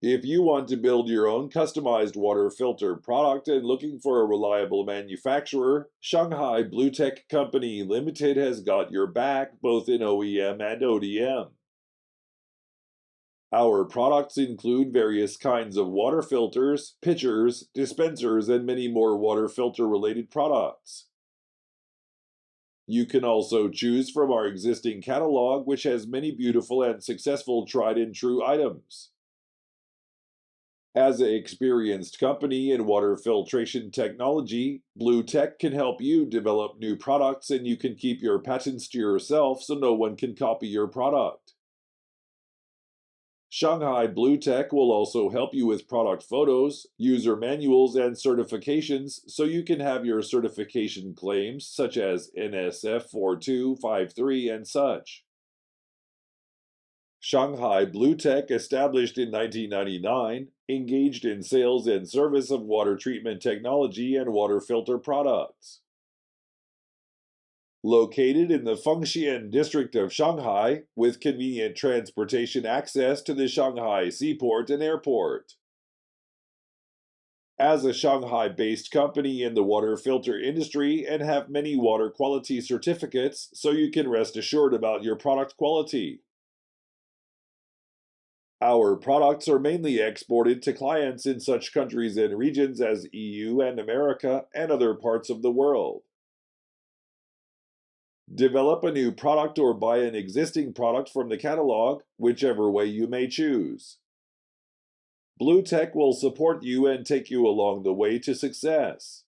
If you want to build your own customized water filter product and looking for a reliable manufacturer, Shanghai Bluetech Company Limited has got your back both in OEM and ODM. Our products include various kinds of water filters, pitchers, dispensers, and many more water filter related products. You can also choose from our existing catalog, which has many beautiful and successful tried and true items. As an experienced company in water filtration technology, Bluetech can help you develop new products and you can keep your patents to yourself so no one can copy your product. Shanghai Bluetech will also help you with product photos, user manuals, and certifications so you can have your certification claims such as NSF 4253 and such. Shanghai Bluetech, established in 1999, engaged in sales and service of water treatment technology and water filter products. Located in the Fengxian district of Shanghai, with convenient transportation access to the Shanghai seaport and airport. As a Shanghai-based company in the water filter industry and have many water quality certificates, so you can rest assured about your product quality. Our products are mainly exported to clients in such countries and regions as EU and America and other parts of the world. Develop a new product or buy an existing product from the catalog, whichever way you may choose. Bluetech will support you and take you along the way to success.